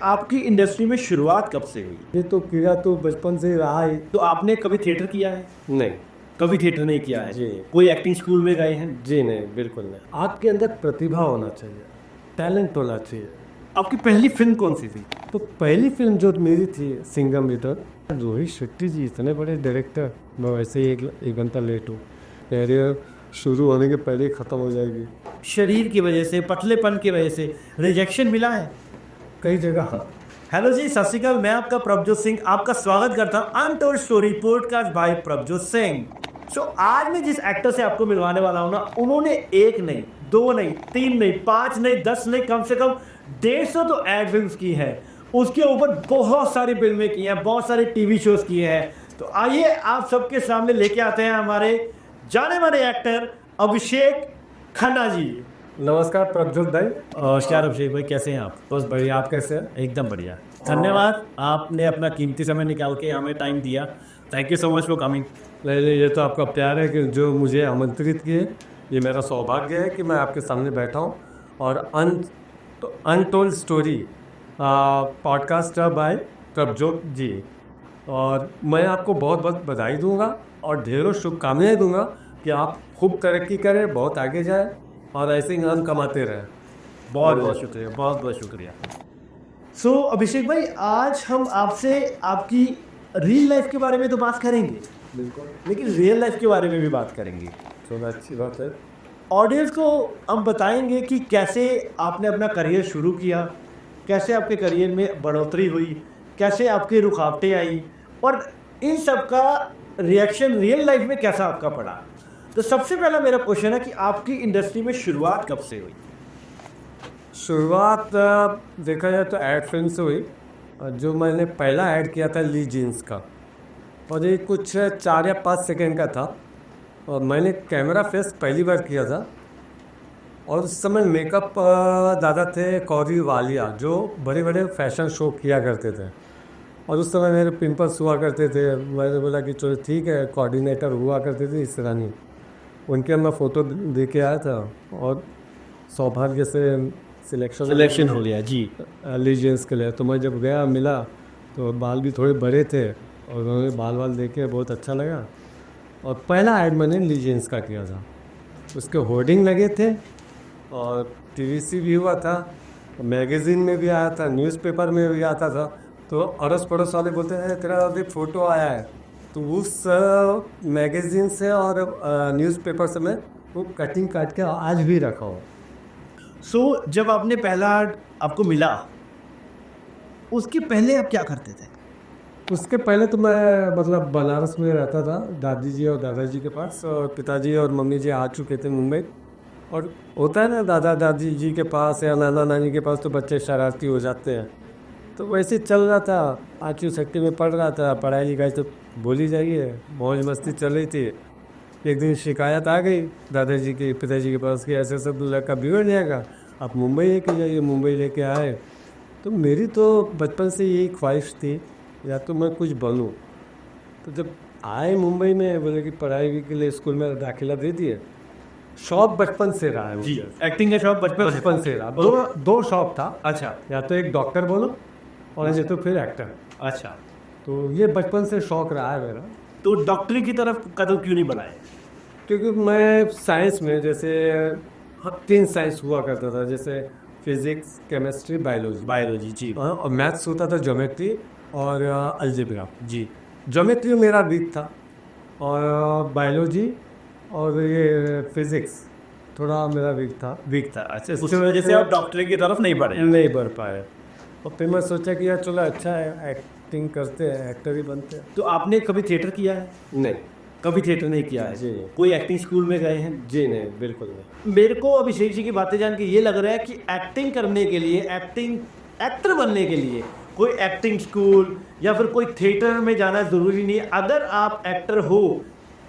आपकी इंडस्ट्री में शुरुआत कब से हुई? ये तो कीड़ा तो बचपन से ही रहा है। तो आपने कभी थिएटर किया है? नहीं कभी थिएटर नहीं किया है जी। कोई एक्टिंग स्कूल में गए हैं? जी नहीं, बिल्कुल नहीं। आपके अंदर प्रतिभा होना चाहिए, टैलेंट होना चाहिए। आपकी पहली फिल्म कौन सी थी? तो पहली फिल्म जो मेरी थी सिंघम रिटर्न, रोहित शेट्टी जी इतने बड़े डायरेक्टर, मैं वैसे ही एक घंटा लेट हूँ। कैरियर शुरू होने के पहले ही ख़त्म हो जाएगी। शरीर की वजह से, पतलेपन की वजह से रिजेक्शन मिला है कई जगह। हेलो जी, सत श्री अकाल। मैं आपका प्रभजोत सिंह आपका स्वागत करता हूँ untold story podcast by Prabhjot Singh. आज मैं जिस एक्टर से आपको मिलवाने वाला हूँ ना, उन्होंने एक नहीं, दो नहीं, तीन नहीं, 5 नहीं, 10 नहीं, कम से कम 150 तो एड फिल्म्स की है। उसके ऊपर बहुत सारी फिल्में की हैं, बहुत सारे टीवी शोज किए हैं। तो आइए आप सबके सामने लेके आते हैं हमारे जाने माने एक्टर अभिषेक खन्ना जी। नमस्कार प्रभजोत भाई। नमस्कार अभिषेक भाई, कैसे हैं आप? बस बढ़िया, आप कैसे हैं? एकदम बढ़िया। धन्यवाद, आपने अपना कीमती समय निकाल के हमें टाइम दिया। Thank you so much for coming. नहीं, ये तो आपका प्यार है कि जो मुझे आमंत्रित किए। ये मेरा सौभाग्य है कि मैं आपके सामने बैठा हूँ और untold story podcast by Prabhjot ji. और मैं आपको बहुत बहुत बधाई दूंगा और ढेरों शुभकामनाएं दूंगा कि आप खूब तरक्की करें, बहुत आगे जाएं और ऐसे ही नाम कमाते रहें। बहुत बहुत शुक्रिया, बहुत बहुत शुक्रिया। सो अभिषेक भाई, आज हम आपसे आपकी रियल लाइफ के बारे में तो बात करेंगे, बिल्कुल, लेकिन रियल लाइफ के बारे में भी बात करेंगे। चलो अच्छी बात है। ऑडियंस को हम बताएंगे कि कैसे आपने अपना करियर शुरू किया, कैसे आपके करियर में बढ़ोतरी हुई, कैसे आपकी रुकावटें आई और इन सब का रिएक्शन रियल लाइफ में कैसा आपका पड़ा। तो सबसे पहला मेरा क्वेश्चन है कि आपकी इंडस्ट्री में शुरुआत कब से हुई? शुरुआत देखा जाए तो ऐड फिल्म से हुई। जो मैंने पहला ऐड किया था ली जीन्स का, और ये कुछ 4 या 5 सेकेंड का था और मैंने कैमरा फेस पहली बार किया था। और उस समय मेकअप दादा थे कौरी वालिया, जो बड़े बड़े फैशन शो किया करते थे और उस समय मेरे पिंपल्स हुआ करते थे। मैंने बोला कि चलो ठीक है, कोऑर्डिनेटर हुआ करते थे इस रानी, उनके मैं फ़ोटो दे के आया था और सौभाग्य से सिलेक्शन हो गया जी एलिजेंस के लिए। तो मैं जब गया मिला तो बाल भी थोड़े बड़े थे और उन्होंने बाल देख के बहुत अच्छा लगा। और पहला ऐड मैंने लीजेंस का किया था, उसके होर्डिंग लगे थे और टीवीसी भी हुआ था, मैगज़ीन में भी आया था, न्यूज़पेपर में भी आता था। तो अड़ोस पड़ोस वाले बोलते हैं तेरा अभी फ़ोटो आया है। तो उस मैगज़ीन से और न्यूज़पेपर से मैं वो कटिंग काट के आज भी रखा हूँ। सो जब आपने पहला आपको मिला, उसके पहले आप क्या करते थे? उसके पहले तो मैं मतलब बनारस में रहता था दादी जी और दादाजी के पास, और पिताजी और मम्मी जी आ चुके थे मुंबई। और होता है ना, दादा दादी जी के पास या नाना नानी के पास तो बच्चे शरारती हो जाते हैं। तो वैसे चल रहा था, 5वीं 6वीं में पढ़ रहा था, पढ़ाई लिखाई तो बोली जाइए, मौज मस्ती चल रही थी। एक दिन शिकायत आ गई दादाजी के पिताजी के पास कि ऐसे सब लड़का बिगड़ जाएगा, आप मुंबई लेके जाइए। मुंबई लेके आए तो मेरी तो बचपन से यही ख्वाहिश थी या तो मैं कुछ बनूं। तो जब आए मुंबई में, बोले कि पढ़ाई के लिए स्कूल में दाखिला दे दिए। शौक बचपन से रहा है जी, मुझे, एक्टिंग का शौक बचपन से रहा। दो शौक था, अच्छा या तो एक डॉक्टर बोलो और या तो फिर एक्टर। अच्छा। तो ये बचपन से शौक रहा है मेरा। तो डॉक्टरी की तरफ कदम क्यों नहीं बढ़ाए? क्योंकि मैं साइंस में जैसे 3 साइंस हुआ करता था, जैसे फिजिक्स, केमिस्ट्री, बायोलॉजी जी और मैथ्स होता था, ज्योमेट्री और अलजेब्रा। जी। ज्योमेट्री मेरा वीक था और बायोलॉजी और ये फिजिक्स थोड़ा मेरा वीक था। अच्छा, उस वजह से आप डॉक्टरी की तरफ नहीं बढ़ पाए। और फिर मैं सोचा कि यार चलो अच्छा है, एक्टिंग करते हैं, एक्टर ही बनते हैं। तो आपने कभी थिएटर किया है? नहीं, कभी थिएटर नहीं किया है जी। कोई एक्टिंग स्कूल में गए हैं? जी नहीं, बिल्कुल नहीं। मेरे को अभिषेक जी की बातें जान के ये लग रहा है कि एक्टिंग करने के लिए, एक्टर बनने के लिए कोई एक्टिंग स्कूल या फिर कोई थिएटर में जाना ज़रूरी नहीं है। अगर आप एक्टर हो,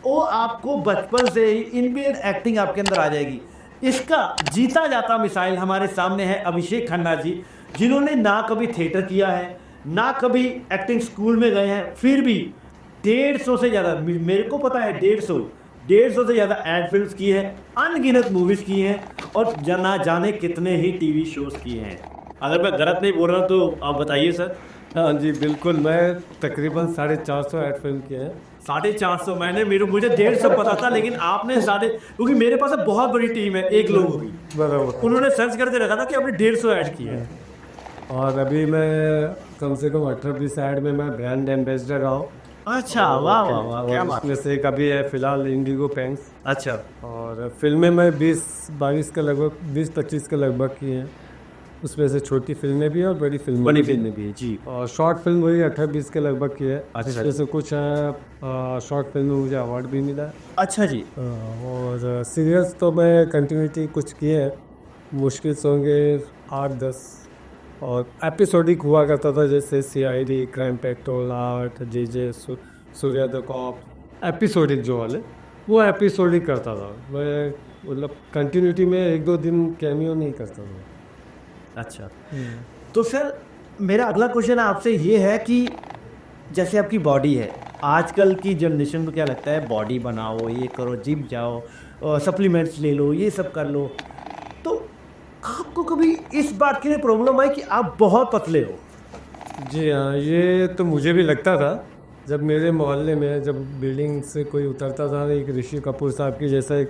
वो आपको बचपन से ही इनबिल्ट एक्टिंग आपके अंदर आ जाएगी। इसका जीता जाता मिसाइल हमारे सामने है अभिषेक खन्ना जी, जिन्होंने ना कभी थिएटर किया है, ना कभी एक्टिंग स्कूल में गए हैं, फिर भी 150 से ज़्यादा, मेरे को पता है 150 से ज़्यादा एड फिल्म्स की है, अनगिनत मूवीज़ की हैं और ना जाने कितने ही टीवी शोज़ किए हैं। अगर मैं गलत नहीं बोल रहा हूँ तो आप बताइए सर। हाँ जी बिल्कुल, मैं तकरीबन 450 ऐड फिल्म किए हैं। 450 मैंने मुझे 150 पता था, लेकिन आपने क्योंकि मेरे पास बहुत बड़ी टीम है एक लोगों की, बराबर। उन्होंने सर्च करके रखा था कि आपने 150 ऐड किए हैं। और अभी मैं कम से कम 18-20 ऐड में मैं ब्रांड एम्बेसडर रहा हूँ। अच्छा, वाह वाह वाह, क्या और बात। उसमें से एक अभी है फिलहाल इंडिगो पेंट्स। अच्छा, और फिल्में मैं 20-22 का लगभग 20-25 के लगभग की हैं। उसमें से छोटी फिल्में भी हैं और बड़ी फिल्में बड़ी भी हैं। फिल्म भी है जी। और शॉर्ट फिल्म वही 18-20 के लगभग की है। अच्छा। जैसे कुछ शॉर्ट फिल्म में मुझे अवार्ड भी मिला है। अच्छा जी। और सीरियल्स तो मैं कंटिन्यूटी कुछ किए हैं, मुश्किल से होंगे 8-10। और एपिसोडिक हुआ करता था, जैसे CID, crime patrol, art, JJ, Surya the cop, episodic जो वाले, वो एपिसोडिक करता था मैं। मतलब कंटिन्यूटी में 1-2 दिन कैमियो नहीं करता था। अच्छा, तो सर मेरा अगला क्वेश्चन आपसे ये है कि जैसे आपकी बॉडी है, आजकल की जनरेशन को क्या लगता है, बॉडी बनाओ, ये करो, जिम जाओ, सप्लीमेंट्स ले लो, ये सब कर लो, तो आपको कभी इस बात की प्रॉब्लम आई कि आप बहुत पतले हो? जी हाँ, ये तो मुझे भी लगता था। जब मेरे मोहल्ले में जब बिल्डिंग से कोई उतरता था, एक ऋषि कपूर साहब की जैसा एक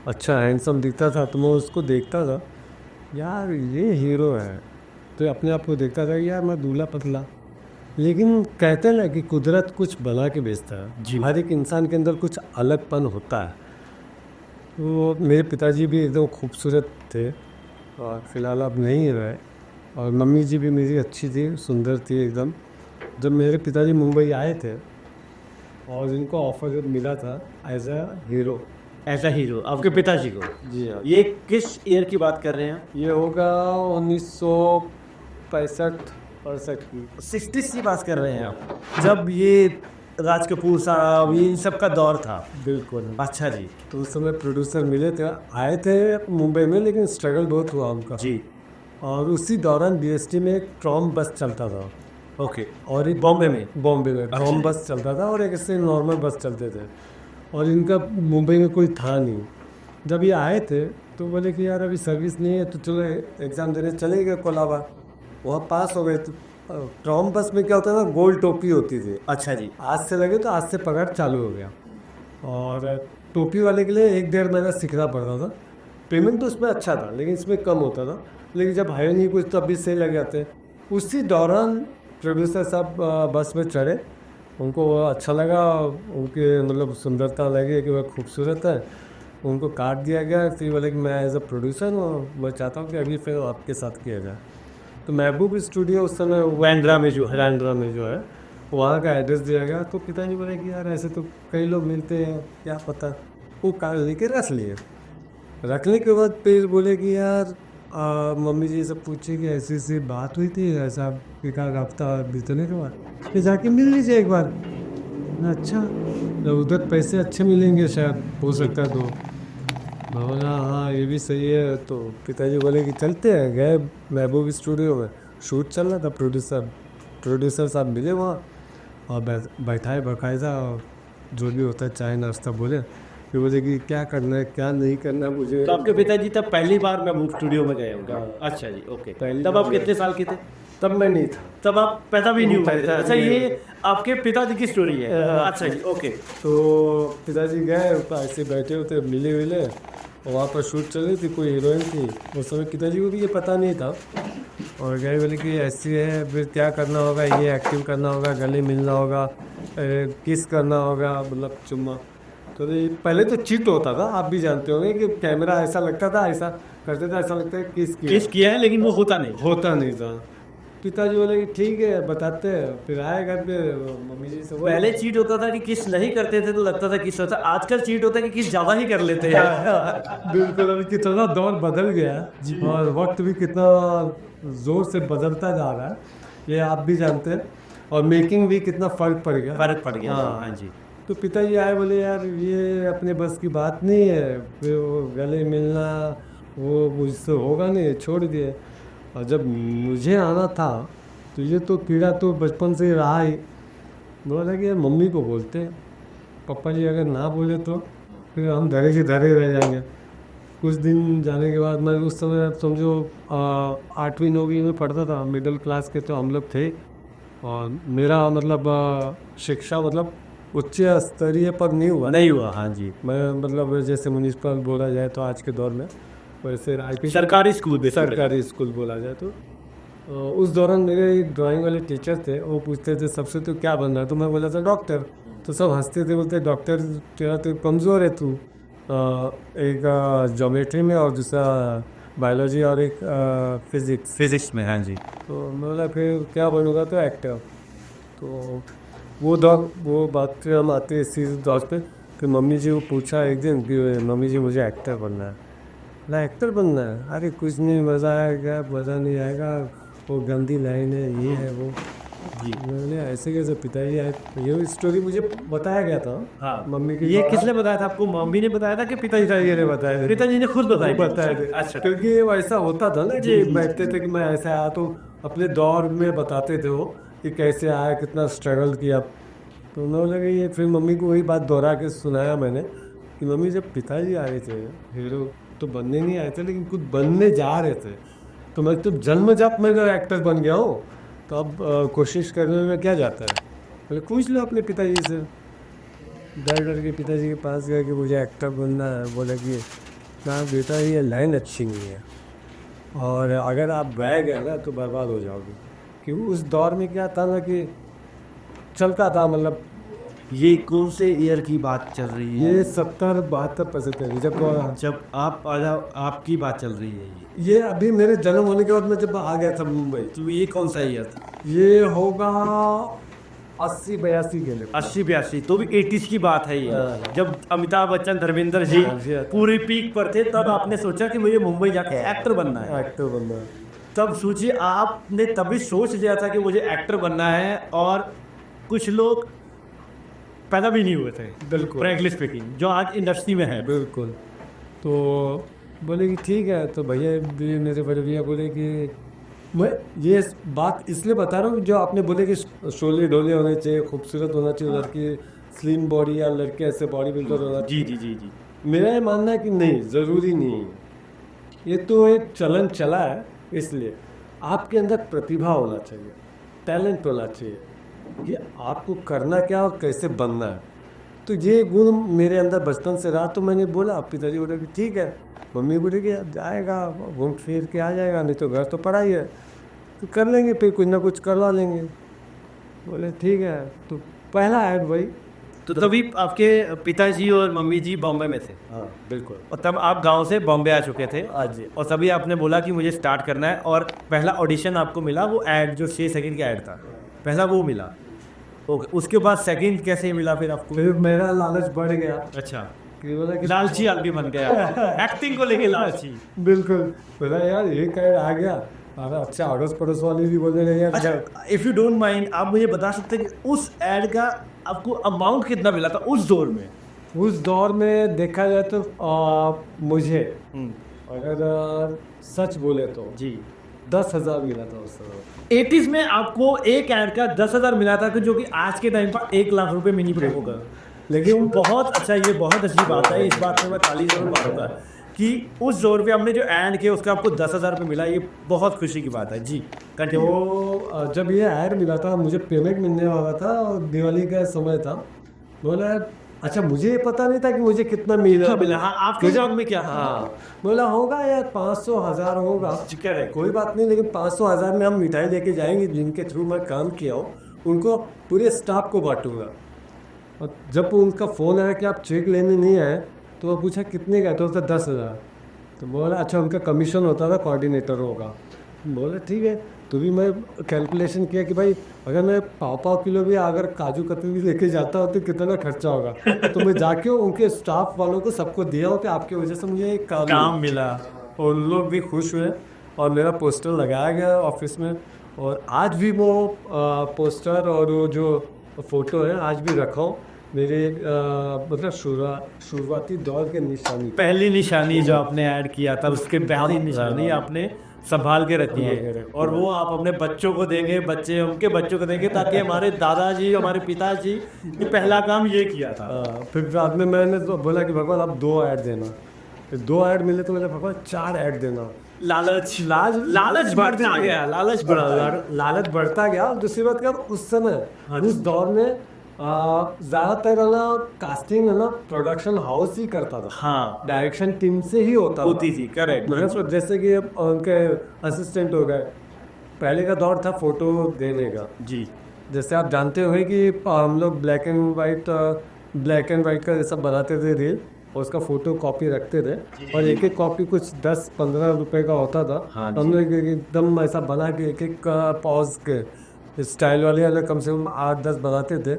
अच्छा हैंडसम दिखता था, तो मैं उसको देखता था, यार ये हीरो है। तो अपने आप को देखता था यार मैं दूल्हा पतला। लेकिन कहते हैं ना कि कुदरत कुछ बना के भेजता है जी। हर एक इंसान के अंदर कुछ अलगपन होता है। तो मेरे पिताजी भी एकदम खूबसूरत थे और फिलहाल अब नहीं रहे। और मम्मी जी भी मेरी अच्छी थी, सुंदर थी एकदम। जब मेरे पिताजी मुंबई आए थे और इनको ऑफर मिला था एज अ हीरो। ऐसा हीरो आपके पिताजी को? जी हाँ। ये किस ईयर की बात कर रहे हैं? ये होगा 1965-68 की। 60s की बात कर रहे हैं आप, जब ये राज कपूर साहब ये इन सब का दौर था? बिल्कुल। अच्छा जी। तो उस समय प्रोड्यूसर मिले थे, आए थे मुंबई में, लेकिन स्ट्रगल बहुत हुआ उनका जी। और उसी दौरान BST में एक ट्रॉम बस चलता था। ओके। और एक बॉम्बे में ट्रॉम बस चलता था और एक ऐसे नॉर्मल बस चलते थे। और इनका मुंबई में कोई था नहीं। जब ये आए थे तो बोले कि यार अभी सर्विस नहीं है, तो चलो एग्ज़ाम देने चले गए कोलाबा। वहाँ पास हो गए। तो ट्रॉम बस में क्या होता है ना, गोल टोपी होती थी। अच्छा जी। आज से लगे तो आज से पगार चालू हो गया। और टोपी वाले के लिए 1-1.5 महीना सीखना पड़ता था। पेमेंट तो उसमें अच्छा था, लेकिन इसमें कम होता था। लेकिन जब हायर नहीं कुछ तब भी सही लग जाते। उसी दौरान प्रोड्यूसर साहब बस में चढ़े, उनको अच्छा लगा, उनके मतलब सुंदरता लगी कि वह खूबसूरत है, उनको काट दिया गया। फिर बोले कि मैं एज अ प्रोड्यूसर हूँ, मैं चाहता हूँ कि अभी फिर आपके साथ किया जाए। तो महबूब स्टूडियो उस समय बांद्रा में जो है, बांद्रा में जो है, वहाँ का एड्रेस दिया गया। तो पिताजी बोले कि यार ऐसे तो कई लोग मिलते हैं, क्या पता। वो कार लेके रख लिए। रखने के बाद फिर बोले कि यार मम्मी जी से पूछे कि ऐसी ऐसी बात हुई थी, ऐसा एक हफ्ता बीतने के बाद फिर जाके मिल लीजिए एक बार। अच्छा, तो उधर पैसे अच्छे मिलेंगे शायद, हो सकता है। तो मैं बोला हाँ ये भी सही है। तो पिताजी बोले कि चलते हैं। गए महबूब स्टूडियो में, शूट चल रहा था। प्रोड्यूसर साहब मिले वहाँ और बैठाए बाकायदा, जो भी होता है चाय नाश्ता बोले। फिर बोले कि क्या करना है क्या नहीं करना मुझे। तो आपके पिताजी तब पहली बार महबूब स्टूडियो में गए होंगे? अच्छा जी, ओके। तब आप कितने साल के थे? तब मैं नहीं था, तब आप पैदा भी नहीं हुए थे? अच्छा, ये आपके पिताजी की स्टोरी है? अच्छा जी, ओके। तो पिताजी गए, ऐसे बैठे होते मिले विले, और वहाँ पर शूट चल रही थी, कोई हीरोइन थी। उस समय पिताजी को भी ये पता नहीं था। और गए बोले कि ऐसी है, फिर क्या करना होगा, ये एक्टिंग करना होगा, गले मिलना होगा, किस करना होगा, मतलब चुम्मा। तो पहले तो चिट होता था, आप भी जानते होंगे कि कैमरा ऐसा लगता था, ऐसा करते थे, ऐसा लगता है किस किया है, लेकिन वो होता नहीं था। पिताजी बोले कि ठीक है बताते हैं। फिर आए घर पे, मम्मी जी से पहले चीट होता था कि किस नहीं करते थे तो लगता था किस होता, आजकल चीट होता है कि किस ज़्यादा ही कर लेते हैं। बिल्कुल, अभी कितना दौर बदल गया और वक्त भी कितना ज़ोर से बदलता जा रहा है, ये आप भी जानते हैं। और मेकिंग भी कितना फ़र्क पड़ गया। हाँ जी। तो पिताजी आए, बोले यार ये अपने बस की बात नहीं है, फिर वो गले मिलना वो मुझसे होगा नहीं, छोड़ दिए। और जब मुझे आना था तो ये तो कीड़ा तो बचपन से ही रहा ही। बोला कि यार मम्मी को बोलते, पापा जी अगर ना बोले तो फिर हम धरे के धरे रह जाएंगे। कुछ दिन जाने के बाद मैं उस समय समझो 8वीं 9वीं में पढ़ता था, मिडिल क्लास के तो हम लोग थे। और मेरा मतलब शिक्षा मतलब उच्च स्तरीय पर नहीं हुआ। नहीं हुआ, हाँ जी। मैं मतलब जैसे म्यूनिसिपल बोला जाए तो आज के दौर में, वैसे IP सरकारी स्कूल में, सरकारी स्कूल बोला जाए तो उस दौरान मेरे ड्राइंग वाले टीचर थे, वो पूछते थे सबसे तो क्या बनना है, तो मैं बोला था डॉक्टर। तो सब हंसते थे, बोलते डॉक्टर तेरा तो कमज़ोर है तू, एक ज्योमेट्री में और दूसरा बायोलॉजी और एक फिजिक्स में, हाँ जी। तो मैं बोला फिर क्या बनूंगा, तो एक्टर। तो वो बात हम आते इसी दौर पे। फिर मम्मी जी को पूछा एक दिन कि मम्मी जी मुझे एक्टर बनना है। ना एक्टर बनना है, अरे कुछ नहीं, मज़ा आएगा, मज़ा नहीं आएगा, वो गंदी लाइन है, ये है वो। जी, मैंने ऐसे कैसे, पिताजी आए, ये स्टोरी मुझे बताया गया था। हाँ। मम्मी की ये किसने बताया था आपको? मम्मी ने बताया था कि पिताजी ने बताया था? पिताजी ने खुद बताया बताए थे। अच्छा। क्योंकि वो ऐसा होता था ना जी, कि जी। बैठते थे कि मैं ऐसे आया, तो अपने दौर में बताते थे वो कि कैसे आया, कितना स्ट्रगल किया। तो उन्होंने लगे ये, फिर मम्मी को वही बात दोहरा के सुनाया मैंने कि मम्मी जब पिताजी आए थे हीरो तो बनने नहीं आए थे, लेकिन कुछ बनने जा रहे थे। तो मैं तो जन्मजात मैं एक्टर बन गया हूँ, तो अब कोशिश करने में क्या जाता है। बोले पूछ लो अपने पिताजी से। डर के पिताजी के पास गया कि मुझे एक्टर बनना है। बोला कि ना बेटा, ये लाइन अच्छी नहीं है, और अगर आप बह गए ना तो बर्बाद हो जाओगे। कि उस दौर में क्या था ना कि चलता था, मतलब ये कौन से ईयर की बात चल रही है? ये 70-72% जब आपकी बात चल रही है ये अभी मेरे जन्म होने के बाद मैं जब आ गया था मुंबई। तो ये कौन सा ईयर था? ये होगा 80-82 के लिए। 80-82, तो भी 80s की बात है ये। जब अमिताभ बच्चन, धर्मेंद्र जी हाँ। पूरे पीक पर थे, तब आपने सोचा कि मुझे मुंबई जाके एक्टर बनना है। एक्टर बनना है। तब सोचिए, आपने तभी सोच लिया था कि मुझे एक्टर बनना है, और कुछ लोग पैदा भी नहीं हुए थे, बिल्कुल, फ्रैंकली स्पीकिंग, जो आज इंडस्ट्री में है। बिल्कुल। तो बोले कि ठीक है। तो भैया भी, मेरे बड़े भैया बोले कि मैं ये बात इसलिए बता रहा हूँ, जो आपने बोले कि शोले ढोले होने चाहिए, खूबसूरत होना चाहिए लड़की, स्लिम बॉडी, या लड़के ऐसे बॉडी बिल्डर होना चाहिए। जी जी जी जी। मेरा ये मानना है कि नहीं, ज़रूरी नहीं है। ये तो एक चलन चला है, इसलिए आपके अंदर प्रतिभा होना चाहिए, टैलेंट होना चाहिए कि आपको करना क्या और कैसे बनना है। तो ये गुण मेरे अंदर बचपन से रहा। तो मैंने बोला, पिताजी बोले कि ठीक है। मम्मी बोले कि जाएगा, घूम फिर के आ जाएगा, नहीं तो घर तो पड़ा ही है, तो कर लेंगे, फिर कुछ ना कुछ करवा लेंगे। बोले ठीक है। तो पहला ऐड वही। तो तभी आपके पिताजी और मम्मी जी बॉम्बे में थे? हाँ बिल्कुल। और तब आप गांव से बॉम्बे आ चुके थे? आज और तभी आपने बोला कि मुझे स्टार्ट करना है, और पहला ऑडिशन आपको मिला, वो ऐड जो 6 सेकंड का ऐड था, पहला वो मिला। ओके, उसके बाद सेकंड कैसे मिला फिर आपको? फिर मेरा लालच बढ़ गया अच्छा, कि बोला कि लालची आदमी बन गया एक्टिंग को लेके लालची। बिल्कुल। बोला यार ये कैड आ गया, अरे अच्छा, अड़ोस पड़ोस वाले भी बोलने लगे यार। अच्छा, इफ़ यू डोंट माइंड, आप मुझे बता सकते हैं कि उस ऐड का आपको अमाउंट कितना मिला था उस दौर में? उस दौर में देखा जाए तो मुझे अगर सच बोले तो जी 10,000 मिला था उस समय। 80s में आपको एक ऐड का 10,000 मिला था, जो कि आज के टाइम पर 1 लाख रुपए मिनी प्रो होगा। लेकिन बहुत अच्छा, ये बहुत अच्छी बात है, इस बात में मैं ताली जरूर मारूंगा कि उस दौर पे हमने जो ऐड किया उसका आपको 10,000 रुपये मिला, ये बहुत खुशी की बात है। जी कंटिन्यू। तो जब ये ऐड मिला था, मुझे पेमेंट मिलने वाला था और दिवाली का समय था। बोला अच्छा, मुझे ये पता नहीं था कि मुझे कितना मिला। हाँ, आपके जॉब में क्या? हाँ, बोला होगा यार 500-1000 होगा। करेक्ट। कोई बात नहीं, लेकिन 500-1000 में हम मिठाई लेके जाएंगे, जिनके थ्रू मैं काम किया हूँ उनको, पूरे स्टाफ को बांटूंगा। और जब उनका फ़ोन आया कि आप चेक लेने नहीं आए, तो वो पूछा कितने का, तो 10,000। तो बोला अच्छा, उनका कमीशन होता था, कोऑर्डिनेटर होगा। बोला ठीक है। तो भी मैं कैलकुलेशन किया कि भाई अगर मैं पाव किलो भी अगर काजू कतली भी लेके जाता हूँ तो कितना खर्चा होगा। तो मैं जाके उनके स्टाफ वालों को सबको दिया हो कि आपकी वजह से मुझे एक काम मिला, और उन लोग भी खुश हुए, और मेरा पोस्टर लगाया गया ऑफिस में। और आज भी वो पोस्टर और वो जो फ़ोटो है आज भी रखा हूँ मेरे मतलब शुरुआती दौर के निशानी। पहली निशानी जो आपने ऐड किया था, उसके पहली निशानी आपने संभाल के रखी है, और वो आप अपने बच्चों को देंगे, बच्चे उनके बच्चों को देंगे, ताकि हमारे दादाजी, हमारे पिताजी ने पहला काम ये किया था। फिर बाद में मैंने तो बोला कि भगवान आप 2 ऐड देना। 2 ऐड मिले तो मेरे पापा 4 ऐड देना। लालच लालच बढ़ता गया, लालच बढ़ता गया। लालच बढ़ता गया। और दूसरी बात क्या, उस समय हाँ उस दौर में ज्यादातर है ना कास्टिंग है ना प्रोडक्शन हाउस ही करता था, हाँ डायरेक्शन टीम से ही होता होती थी, करेक्ट। तो जैसे कि अब उनके असिस्टेंट हो गए, पहले का दौर था फोटो देने का। जी जैसे आप जानते होंगे कि हम लोग ब्लैक एंड वाइट का जैसा बनाते थे रील, और उसका फोटो कॉपी रखते थे, और एक एक कॉपी कुछ 10-15 रुपए का होता था। हाँ हम लोग एकदम ऐसा बना के एक एक पॉज के स्टाइल वाले अलग कम से कम 8-10 बनाते थे।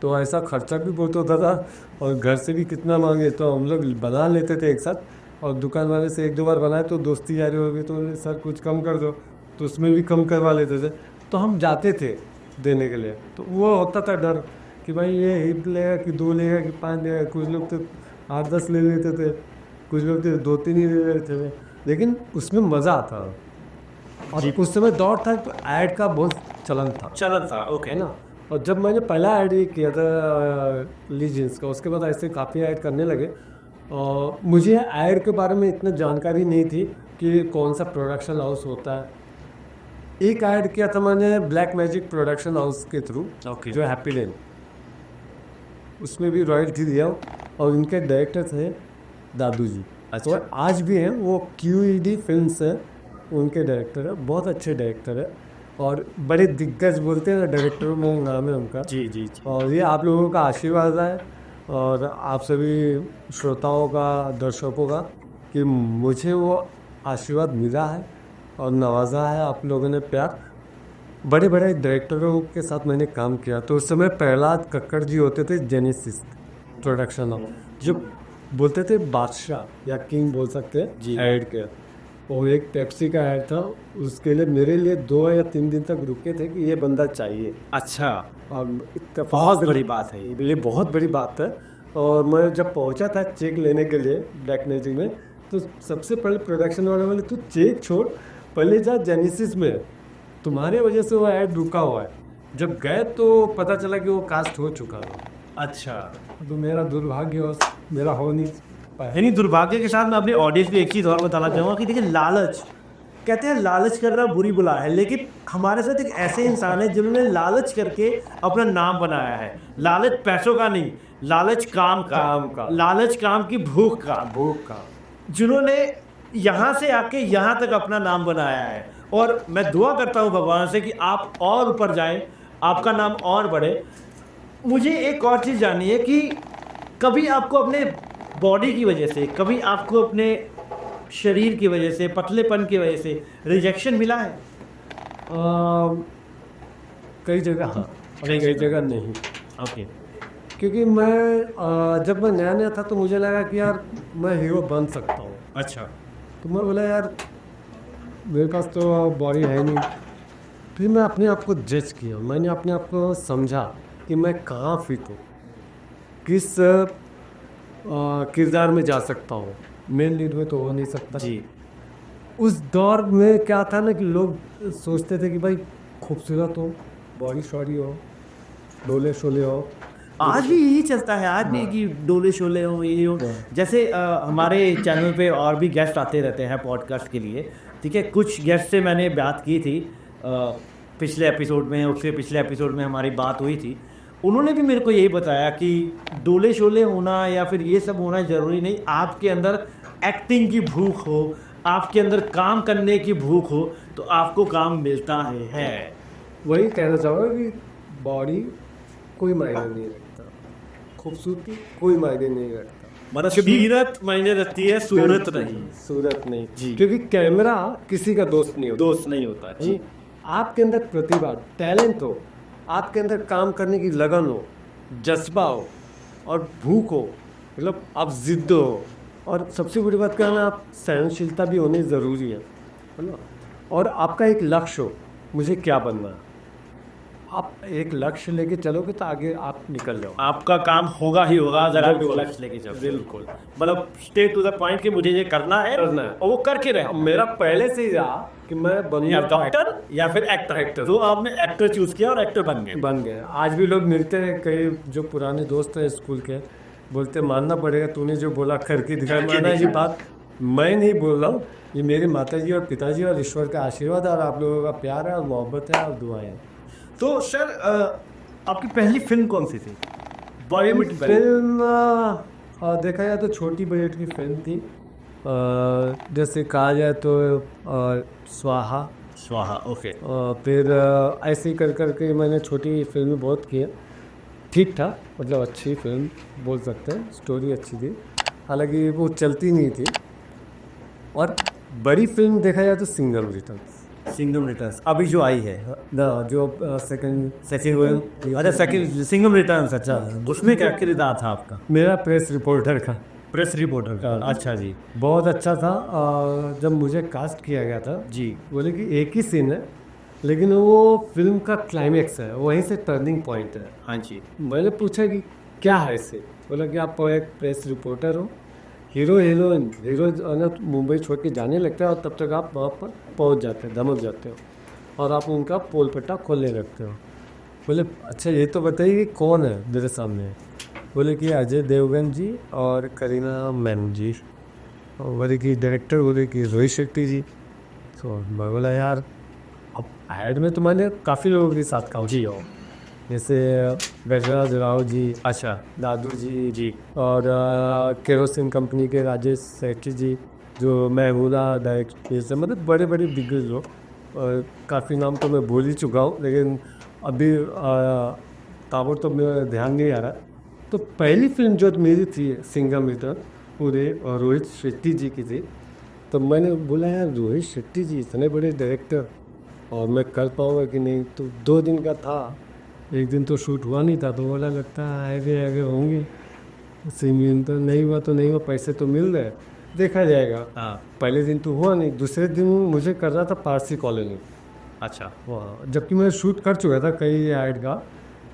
तो ऐसा खर्चा भी बहुत होता था, और घर से भी कितना मांगे, तो हम लोग बना लेते थे एक साथ। और दुकान वाले से 1-2 बार बनाए तो दोस्ती जारी हो गई, तो सर कुछ कम कर दो, तो उसमें भी कम करवा लेते थे। तो हम जाते थे देने के लिए। तो वो होता था डर कि भाई ये 1 लेगा कि 2 लेगा कि 5 लेगा। कुछ लोग तो 8-10 ले लेते थे, कुछ लोग तो 2-3 ही ले लेते थे, लेकिन उसमें मज़ा आता था। और उस समय दौर था तो ऐड का बहुत चलन था, ओके है ना। और जब मैंने पहला ऐड ये किया था ली जीन्स का, उसके बाद ऐसे काफ़ी ऐड करने लगे। और मुझे ऐड के बारे में इतना जानकारी नहीं थी कि कौन सा प्रोडक्शन हाउस होता है। एक ऐड किया था मैंने ब्लैक मैजिक प्रोडक्शन हाउस के थ्रू, ओके। जो हैप्पी लैंड, उसमें भी रॉयल्टी दिया, और उनके डायरेक्टर थे दादू जी। अच्छा। और आज भी हैं वो, QED फिल्म्स है उनके डायरेक्टर है, बहुत अच्छे डायरेक्टर है, और बड़े दिग्गज बोलते हैं डायरेक्टरों में नाम है उनका। जी जी जी। और ये आप लोगों का आशीर्वाद है, और आप सभी श्रोताओं का, दर्शकों का, कि मुझे वो आशीर्वाद मिला है और नवाजा है आप लोगों ने प्यार। बड़े बड़े डायरेक्टरों के साथ मैंने काम किया। तो उस समय प्रहलाद कक्कड़ जी होते थे जेनेसिस प्रोडक्शन हाउस, जो बोलते थे बादशाह या किंग बोल सकते हैं जी। ऐड के। और एक पेप्सी का ऐड था, उसके लिए मेरे लिए 2 या 3 दिन तक रुके थे कि ये बंदा चाहिए। अच्छा, और बहुत बड़ी बात है ये। ये बहुत बड़ी बात है। और मैं जब पहुंचा था चेक लेने के लिए ब्लैक मैजिक में, तो सबसे पहले प्रोडक्शन वाले बोले तू चेक छोड़, पहले जा जेनेसिस में, तुम्हारे वजह से वो ऐड रुका हुआ है। जब गए तो पता चला कि वो कास्ट हो चुका है। अच्छा, तो मेरा दुर्भाग्य मेरा हो नहीं पाया। यानी दुर्भाग्य के साथ मैं अपने ऑडियंस को एक चीज़ और बताना चाहूँगा कि देखिए, लालच कहते हैं, लालच करना बुरी बुला है, लेकिन हमारे साथ एक ऐसे इंसान है जिन्होंने लालच करके अपना नाम बनाया है। लालच पैसों का नहीं, लालच काम का, लालच काम की भूख का, जिन्होंने यहाँ से आके यहाँ तक अपना नाम बनाया है। और मैं दुआ करता हूँ भगवान से कि आप और ऊपर जाएं, आपका नाम और बढ़े। मुझे एक और चीज़ जाननी है कि कभी आपको अपने बॉडी की वजह से, कभी आपको अपने शरीर की वजह से, पतलेपन की वजह से रिजेक्शन मिला है? कई जगह हाँ, कई जगह नहीं। ओके। क्योंकि मैं जब मैं नया नया था तो मुझे लगा कि यार मैं हीरो बन सकता हूँ। अच्छा। तो मैं बोला यार मेरे पास तो बॉडी है नहीं। फिर मैं अपने आप को जज किया, मैंने अपने आप को समझा कि मैं कहाँ फिट हूँ, किस किरदार में जा सकता हूँ। मेन लीड में तो हो नहीं सकता जी। उस दौर में क्या था ना कि लोग सोचते थे कि भाई खूबसूरत हो, बॉडी शॉडी हो, डोले शोले हो। आज भी यही चलता है, आज भी कि डोले शोले हो, ये हो। जैसे हमारे चैनल पे और भी गेस्ट आते रहते हैं पॉडकास्ट के लिए, ठीक है। कुछ गेस्ट से मैंने बात की थी पिछले एपिसोड में, उससे पिछले एपिसोड में हमारी बात हुई थी। उन्होंने भी मेरे को यही बताया कि डोले शोले होना या फिर ये सब होना ज़रूरी नहीं, आपके अंदर एक्टिंग की भूख हो, आपके अंदर काम करने की भूख हो, तो आपको काम मिलता है। वही कहना चाहूँगा कि बॉडी कोई मायने नहीं रखता, खूबसूरती कोई मायने नहीं रखता, मतलब सीरत मायने रखती है, सूरत नहीं। सूरत नहीं जी। क्योंकि कैमरा किसी का दोस्त नहीं होता। दोस्त नहीं होता जी। आपके अंदर प्रतिभा, टैलेंट हो, आपके अंदर काम करने की लगन हो, जज्बा हो और भूख हो, मतलब आप जिद्द हो, और सबसे बड़ी बात क्या है ना, आप सहनशीलता भी होनी ज़रूरी है ना। और आपका एक लक्ष्य हो, मुझे क्या बनना है। आप एक लक्ष्य लेके चलोगे तो आगे आप निकल जाओ, आपका काम होगा ही होगा अगर आप लक्ष्य लेके चलो। बिल्कुल, मतलब स्टे टू द पॉइंट कि मुझे ये करना है और वो करके रहे। मेरा पहले से ही रहा कि मैं या डॉक्टर या फिर एक्टर, तो आपने एक्टर चूज किया और एक्टर बन गए। आज भी लोग मिलते हैं, कई जो पुराने दोस्त हैं स्कूल के, बोलते मानना पड़ेगा, तूने जो बोला करके दिखाया। माना ये बात मैं नहीं बोल रहा हूँ, ये मेरे माताजी और पिताजी और ईश्वर का आशीर्वाद और आप लोगों का प्यार है और मोहब्बत है और दुआएं हैं। तो सर आपकी पहली फिल्म कौन सी थी? बॉलीवुड फिल्म देखा जाए तो छोटी बजट की फिल्म थी, जैसे कहा जाए तो स्वाहा। स्वाहा, ओके। फिर ऐसे ही कर के मैंने छोटी फिल्में बहुत की हैं, ठीक था, मतलब अच्छी फिल्म बोल सकते हैं, स्टोरी अच्छी थी, हालांकि वो चलती नहीं थी। और बड़ी फिल्म देखा जाए तो सिंघम रिटर्न्स। सिंघम रिटर्न्स अभी जो आई है, जो सेकंड अच्छा सेकंड सिंघम रिटर्न्स, अच्छा उसमें क्या किरदार था आपका? मेरा प्रेस रिपोर्टर का। प्रेस रिपोर्टर का, अच्छा जी। बहुत अच्छा था। जब मुझे कास्ट किया गया था जी, बोले कि एक ही सीन है लेकिन वो फिल्म का क्लाइमेक्स है, वहीं से टर्निंग पॉइंट है। हाँ जी। मैंने पूछा कि क्या है इससे, बोला कि आप एक प्रेस रिपोर्टर हो, हीरो मुंबई छोड़ के जाने लगता है और तब तक आप वहाँ पर पहुँच जाते हैं, धमक जाते हो और आप उनका पोल पट्टा खोलने लगते हो। बोले अच्छा ये तो बताइए कि कौन है मेरे सामने? बोले कि अजय देवगन जी और करीना मैम जी। और बोले कि डायरेक्टर बोले कि रोहित शेट्टी जी। तो मैं बोला यार अब ऐड में तो मैंने काफ़ी लोगों के साथ काम किया हो, जैसे वैजराज राव जी, अच्छा, दादू जी जी, और केरोसिन कंपनी के राजेश सेठी जी, जो महमूदा डायरेक्टर से, मतलब बड़े बड़े दिग्गज लोग। और काफ़ी नाम तो मैं भूल ही चुका हूँ लेकिन अभी ताबड़ तो मेरा ध्यान नहीं आ रहा। तो पहली फिल्म जो मेरी थी सिंघम रिटर्न, पूरे रोहित शेट्टी जी की थी। तो मैंने बोला यार रोहित शेट्टी जी इतने बड़े डायरेक्टर और मैं कर पाऊँगा कि नहीं। तो 2 दिन का था, एक दिन तो शूट हुआ नहीं था, तो बोला लगता है आगे होंगे, सीन तो नहीं हुआ तो नहीं हुआ, पैसे तो मिल रहे, देखा जाएगा। हाँ, पहले दिन तो हुआ नहीं, दूसरे दिन मुझे कर रहा था पारसी कॉलोनी। अच्छा, वाह, जबकि मैं शूट कर चुका था कई ऐड का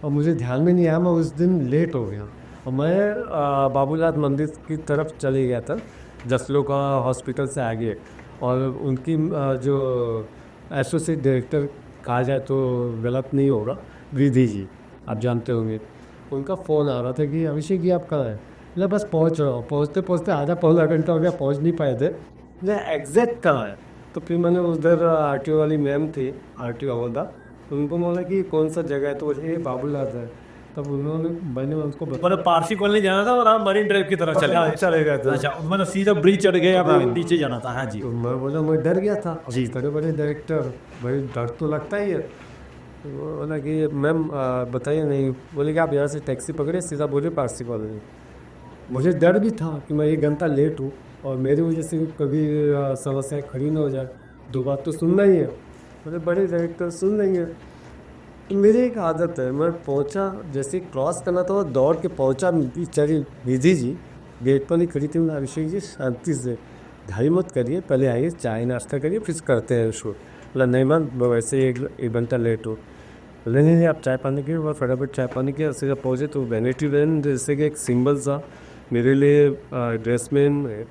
और मुझे ध्यान में नहीं आया, मैं उस दिन लेट हो गया और मैं बाबूलाल मंदिर की तरफ चले गया था, जसलों का हॉस्पिटल से आगे। और उनकी जो एसोसिएट डायरेक्टर कहा जाए तो गलत नहीं होगा, विधि जी आप जानते होंगे, उनका फ़ोन आ रहा था कि अभिषेक जी आप कहाँ हैं? मैं बस पहुँच रहा हूँ। पहुँचते पहुँचते आधा पौना घंटा हो गया, पहुँच नहीं पाए थे। मैं एग्जैक्ट कहाँ है? तो फिर मैंने उधर आरटीओ वाली मैम थी, आरटीओ अवधा, तो उनको बोला कि कौन सा जगह है, तो बोले ये बाबूलाल है। तब उन्होंने मैंने उनको मतलब पारसी कॉलोनी जाना था और आप मरीन ड्राइव की तरफ चले गए थे। अच्छा, मतलब सीधा ब्रिज चढ़ गए, आप नीचे जाना था। हाँ जी, तो मैं बोला मैं डर गया था जी। बड़े बड़े डायरेक्टर, भाई डर तो लगता ही है। तो वो बोला कि मैम बताइए, नहीं, बोले कि आप यहाँ से टैक्सी पकड़े सीधा बोले पारसी कॉलोनी। मुझे डर भी था कि मैं 1 घंटा लेट हूँ और मेरी वजह से कभी समस्याएं खड़ी ना हो जाए, 2 बात तो सुनना ही है, बोले बड़े डायरेक्टर सुन लेंगे। तो मेरी एक आदत है, मैं पहुंचा, जैसे क्रॉस करना था दौड़ के पहुंचा, बेचारी विधि जी गेट पर नहीं खड़ी थी। मैंने अभिषेक जी शांति से ढाई मत करिए, पहले आइए चाय नाश्ता करिए फिर करते हैं शूट। बोला नहीं मैम वैसे ही 1 घंटा लेट हो। बोले नहीं आप चाय पानी के, और फटाफट चाय पानी के सीधा पहुँचे। तो वैनिटी वैन जैसे कि एक सिंबल था मेरे लिए, ड्रेसमैन,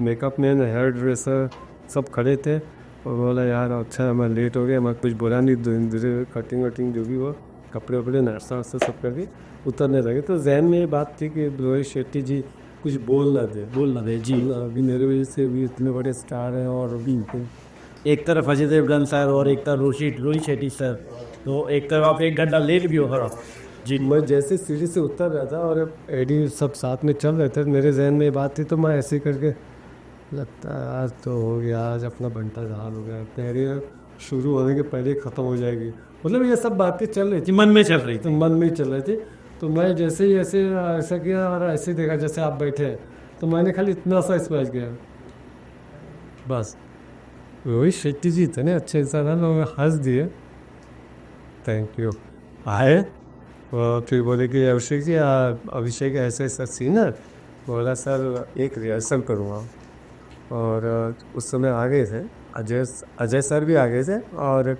मेकअप मैन, हेयर ड्रेसर सब खड़े थे। और बोला यार अच्छा मैं लेट हो गया, मैं कुछ बोला नहीं, धीरे कटिंग वटिंग जो भी हुआ, कपड़े वपड़े नाश्ता वास्ता सब करके उतरने लगे। तो जहन में ये बात थी कि रोहित शेट्टी जी कुछ बोल ना दे जी, अभी मेरे वजह से भी इतने बड़े स्टार हैं और अभी एक तरफ अजय देवगन सर और एक तरफ रोहित शेट्टी सर, तो एक तरफ आप 1 घंटा लेट भी हो रहा जी। मैं जैसे सीढ़ी से उतर रहा था और एडी सब साथ में चल रहे थे, मेरे जहन में ये बात थी, तो मैं ऐसे करके लगता है आज तो हो गया, आज अपना बंटा जहान हो गया, तहरीर शुरू होने के पहले ख़त्म हो जाएगी। मतलब ये सब बातें चल रही थी, मन में चल रही थी। तो मन में ही चल रही थी। तो मैं जैसे ही ऐसे ऐसा किया और ऐसे देखा जैसे आप बैठे हैं, तो मैंने खाली इतना सा स्मैच किया बस। रोहित शेट्टी जी इतने अच्छे इंसान हैं, लोग हंस दिए, थैंक यू। आए और फिर बोले कि अभिषेक जी अभिषेक ऐसा ऐसा सीन है। बोला सर एक रिहर्सल करूँगा। और उस समय आ गए थे अजय सर भी आ गए थे और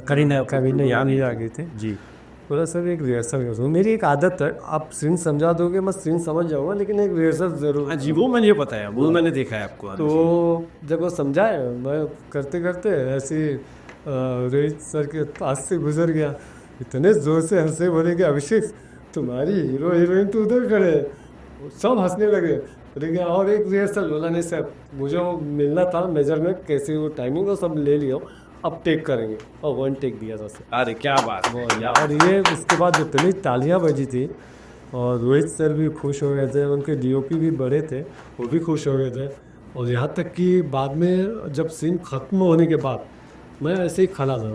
करीना यान ही आ गए थे जी। बोला सर एक रिहर्सल करूँ। मेरी एक आदत है, आप सीन समझा दोगे मैं सीन समझ जाऊँगा, लेकिन एक रिहर्सल ज़रूर। हाँ जी, वो मैंने पता है, वो मैंने देखा है आपको। तो जब वो समझाए, मैं करते करते ऐसे रोहित सर के पास से गुजर गया, इतने ज़ोर से हंसे, बोले कि अभिषेक तुम्हारी हीरो हीरोइन तो उधर खड़े हैं। सब हंसने लगे। लेकिन और एक रिहर्सल बोला नहीं सर, मुझे वो मिलना था मेजरमेंट कैसे, वो टाइमिंग वो सब ले लिया, अब टेक करेंगे, और 1 टेक दिया था सर। अरे क्या बात है और ये उसके बाद इतनी तालियां बजी थी, और रोहित सर भी खुश हो गए थे, उनके डीओपी भी बड़े थे, वो भी खुश हो गए थे। और यहाँ तक कि बाद में जब सीन ख़त्म होने के बाद मैं ऐसे ही खड़ा था,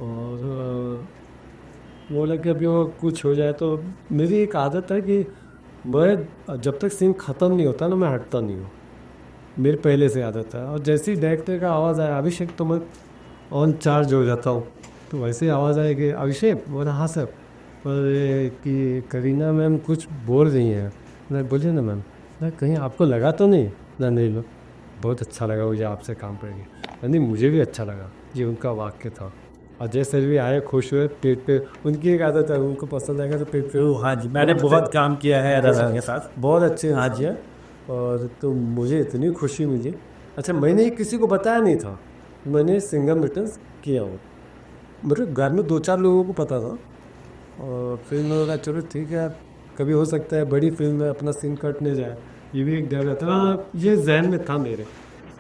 और बोला कि अभी वो कुछ हो जाए, तो मेरी एक आदत है कि मैं जब तक सीन ख़त्म नहीं होता ना, मैं हटता नहीं हूँ, मेरे पहले से आदत है। और जैसे ही डायरेक्टर का आवाज़ आया अभिषेक, तो मैं ऑन चार्ज हो जाता हूँ। तो वैसे ही आवाज़ आई कि अभिषेक, बोला हाँ सर, पर ये कि करीना मैम कुछ बोल रही हैं। मैं बोलिए ना मैम, ना कहीं आपको लगा तो नहीं ना? नहीं लो, बहुत अच्छा लगा मुझे आपसे काम करके। नहीं मुझे भी अच्छा लगा, ये उनका वाक्य था। अजय सर भी आए, खुश हुए, पेट पे उनकी एक आदत है, उनको पसंद आएगा तो पेट पे। हाँ जी, मैंने बहुत काम किया है अदा के साथ। बहुत अच्छे हाँ जी। और तो मुझे इतनी खुशी मिली। अच्छा, मैंने ये किसी को बताया नहीं था, मैंने सिंगम रिटर्न्स किया हूँ, मेरे घर में 2-4 लोगों को पता था। और फिर मैंने बोला चलो ठीक है, कभी हो सकता है बड़ी फिल्म में अपना सीन कटने जाए, ये भी एक डर रहता था, ये जहन में था मेरे।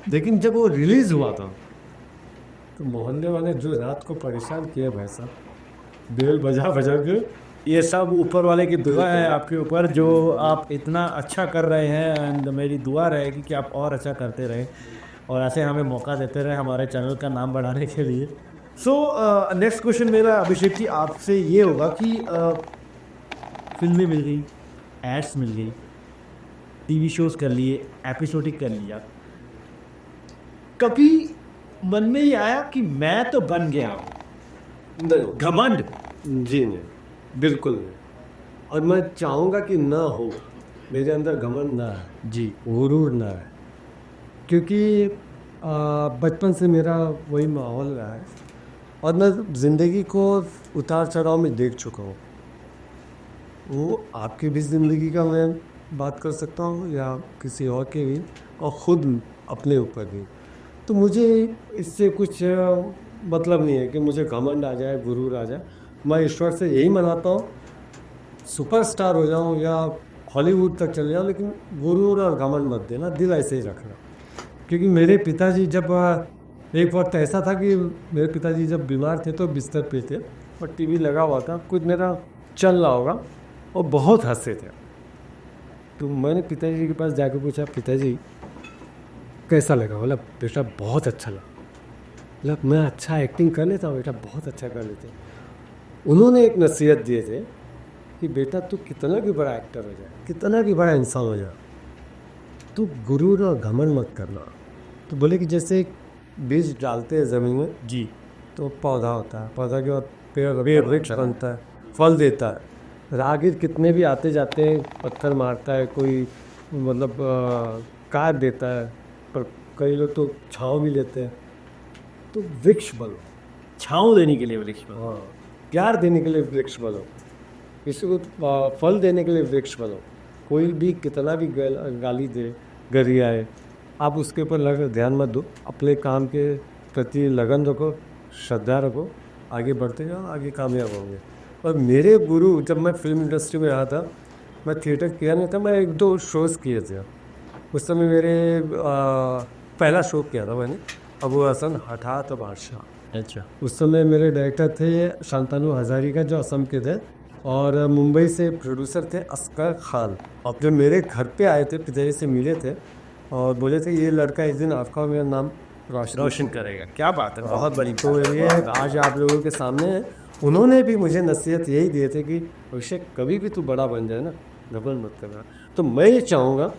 लेकिन जब वो रिलीज़ हुआ था तो मोहल्ले वाले जो रात को परेशान किए भाई साहब, बेल बजा बजा के। ये सब ऊपर वाले की दुआ है आपके ऊपर, जो आप इतना अच्छा कर रहे हैं, एंड मेरी दुआ रहेगी कि आप और अच्छा करते रहें और ऐसे हमें मौका देते रहे हमारे चैनल का नाम बढ़ाने के लिए। सो नेक्स्ट क्वेश्चन मेरा अभिषेक जी आपसे ये होगा कि फिल्में मिल गई, एड्स मिल गई, टीवी शोज़ कर लिए, एपिसोडिक कर लिया, कभी मन में ये आया कि मैं तो बन गया हूँ, घमंड? जी नहीं, बिल्कुल नहीं। और मैं चाहूँगा कि ना हो, मेरे अंदर घमंड ना है जी, गुरूर ना है, क्योंकि बचपन से मेरा वही माहौल रहा है, और मैं ज़िंदगी को उतार चढ़ाव में देख चुका हूँ। वो आपकी भी ज़िंदगी का मैं बात कर सकता हूँ, या किसी और के भी, और ख़ुद अपने ऊपर भी। तो मुझे इससे कुछ मतलब नहीं है कि मुझे घमंड आ जाए, गुरूर आ जाए। मैं ईश्वर से यही मनाता हूँ, सुपरस्टार हो जाऊँ या हॉलीवुड तक चले जाऊँ, लेकिन गुरूर और घमंड मत देना, दिल ऐसे ही रखना। क्योंकि मेरे पिताजी जब एक वक्त ऐसा था कि मेरे पिताजी जब बीमार थे तो बिस्तर पे थे, और टीवी लगा हुआ था, कुछ मेरा चल रहा होगा, और बहुत हंसे थे। तो मैंने पिताजी के पास जाकर पूछा, पिताजी कैसा लगा? बोला बेटा बहुत अच्छा लगा। मतलब मैं अच्छा एक्टिंग कर लेता हूँ बेटा, बहुत अच्छा कर लेते। उन्होंने एक नसीहत दिए थे कि बेटा तू कितना भी बड़ा एक्टर हो जाए, कितना भी बड़ा इंसान हो जाए, तू गुरूर और घमंड मत करना। तो बोले कि जैसे बीज डालते हैं ज़मीन में जी, तो पौधा होता है, पौधा के बाद पेड़ वृक्ष बनता है, फल देता है। राहगीर कितने भी आते जाते हैं, पत्थर मारता है, कोई मतलब काट देता है, पर कई लोग तो छाँव भी लेते हैं। तो वृक्ष बनो, छाँव देने के लिए वृक्ष बनो। हाँ, प्यार देने के लिए वृक्ष बनो, किसी को फल देने के लिए वृक्ष बनो। कोई भी कितना भी गाली दे, गरियाए, आप उसके ऊपर लग ध्यान मत दो, अपने काम के प्रति लगन रखो, श्रद्धा रखो, आगे बढ़ते जाओ, आगे कामयाब होंगे। और मेरे गुरु, जब मैं फिल्म इंडस्ट्री में आया था, मैं थिएटर किया नहीं था, मैं 1-2 शोज़ किए थे। उस समय मेरे पहला शो किया था मैंने, अबू हसन हठात बादशाह। अच्छा, उस समय मेरे डायरेक्टर थे शांतनु हजारिका, जो असम के थे, और मुंबई से प्रोड्यूसर थे असगर खान। और जो मेरे घर पे आए थे, पिताजी से मिले थे और बोले थे ये लड़का इस दिन आपका मेरा नाम रोशन करेगा। क्या बात है, बहुत बड़ी। तो ये आज आप लोगों के सामने है। उन्होंने भी मुझे नसीहत यही दिए थे कि अभिषेक कभी भी तू बड़ा बन जाए ना, घमंड मत करना। तो मैं ये चाहूँगा,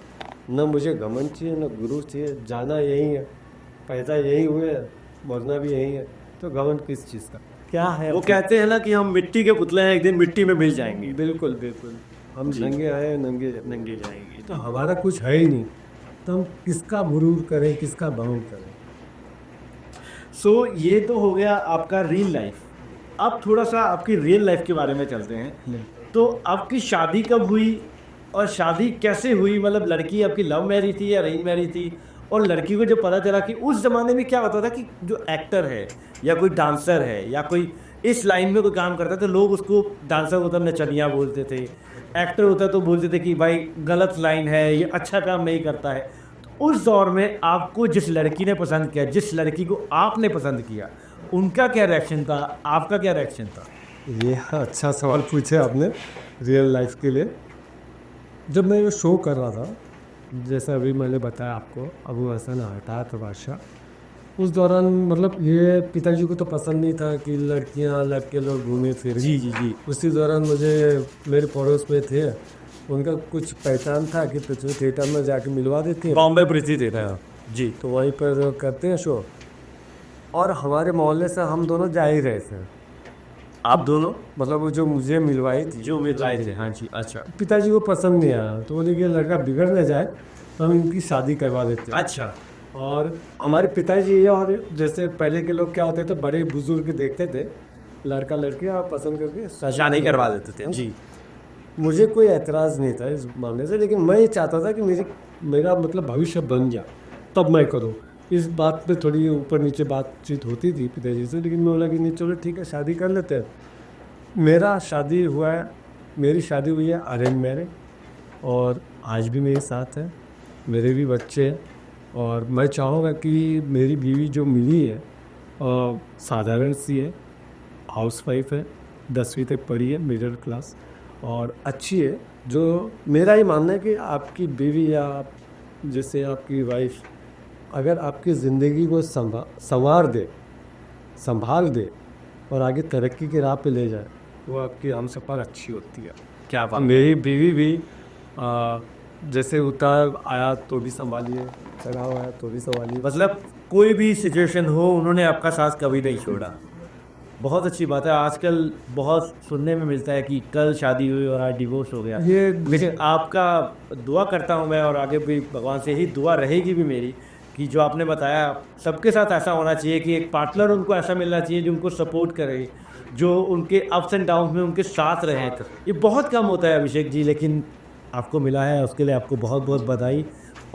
न मुझे घमंड चाहिए न गुरु चाहिए, जाना यही है, पैदा यही हुए, मरना भी यही है, तो घमंड किस चीज़ का क्या है? वो कहते हैं ना कि हम मिट्टी के पुतले हैं, एक दिन मिट्टी में मिल जाएंगे। बिल्कुल बिल्कुल, हम जी। नंगे आए नंगे नंगे जाएंगे। तो हमारा कुछ है ही नहीं, तो हम किसका गुरूर करें, किसका घमंड करें? सो ये तो हो गया आपका रियल लाइफ। अब थोड़ा सा आपकी रियल लाइफ के बारे में चलते हैं। तो आपकी शादी कब हुई और शादी कैसे हुई? मतलब लड़की आपकी लव मैरिज थी या अरेंज मैरिज थी? और लड़की को जब पता चला कि उस ज़माने में क्या होता था कि जो एक्टर है या कोई डांसर है या कोई इस लाइन में कोई काम करता है तो लोग उसको डांसर होता नचनिया बोलते थे, एक्टर होता तो बोलते थे कि भाई गलत लाइन है, ये अच्छा काम नहीं करता है। तो उस दौर में आपको जिस लड़की ने पसंद किया, जिस लड़की को आपने पसंद किया, उनका क्या रिएक्शन था, आपका क्या रिएक्शन था? ये अच्छा सवाल पूछे आपने रियल लाइफ के लिए। जब मैं ये शो कर रहा था, जैसा अभी मैंने बताया आपको, अबू हसन हटात बादशाह, उस दौरान मतलब ये पिताजी को तो पसंद नहीं था कि लड़कियां लड़के लोग घूमे फिरे। जी जी जी। उसी दौरान मुझे मेरे पड़ोस में थे, उनका कुछ पहचान था कि तुझे थिएटर में जाके मिलवा देते हैं, बॉम्बे प्रीति देता है जी। तो वहीं पर करते हैं शो। और हमारे मोहल्ले से हम दोनों जा ही रहे थे, आप दोनों मतलब वो जो मुझे मिलवाई थी, जो मिल रहे थे? हाँ जी। अच्छा पिताजी को पसंद नहीं आया तो बोले कि लड़का बिगड़ न जाए तो हम इनकी शादी करवा देते हैं। अच्छा। और हमारे पिताजी ये, और जैसे पहले के लोग क्या होते थे, बड़े बुजुर्ग देखते थे लड़का लड़की आप पसंद करके शादी करवा देते थे जी। मुझे कोई एतराज़ नहीं था इस मामले से, लेकिन मैं ये चाहता था कि मेरा मतलब भविष्य बन जा, तब मैं करूँ। इस बात पे थोड़ी ऊपर नीचे बातचीत होती थी पिताजी से, लेकिन मैं बोला कि नहीं चलो ठीक है शादी कर लेते हैं। मेरी शादी हुई है अरेंज मैरिज, और आज भी मेरे साथ है, मेरे भी बच्चे हैं। और मैं चाहूँगा कि मेरी बीवी जो मिली है साधारण सी है, हाउस वाइफ है, 10वीं तक पढ़ी है, मिडिल क्लास और अच्छी है। जो मेरा ही मानना है कि आपकी बीवी या जैसे आपकी वाइफ अगर आपकी ज़िंदगी को संभाल दे और आगे तरक्की के राह पे ले जाए, वो आपकी हमसफ़र अच्छी होती है। क्या बात। मेरी बीवी भी जैसे उतार आया तो भी संभालिए, चढ़ाव आया तो भी संभालिए। मतलब कोई भी सिचुएशन हो उन्होंने आपका साथ कभी नहीं छोड़ा। बहुत अच्छी बात है। आजकल बहुत सुनने में मिलता है कि कल शादी हुई और आज डिवोर्स हो गया। ये लेकिन आपका दुआ करता हूँ मैं, और आगे भी भगवान से ही दुआ रहेगी भी मेरी, कि जो आपने बताया सबके साथ ऐसा होना चाहिए कि एक पार्टनर उनको ऐसा मिलना चाहिए जो उनको सपोर्ट करे, जो उनके अप्स एंड डाउन में उनके साथ रहे। ये बहुत कम होता है अभिषेक जी, लेकिन आपको मिला है, उसके लिए आपको बहुत बहुत बधाई।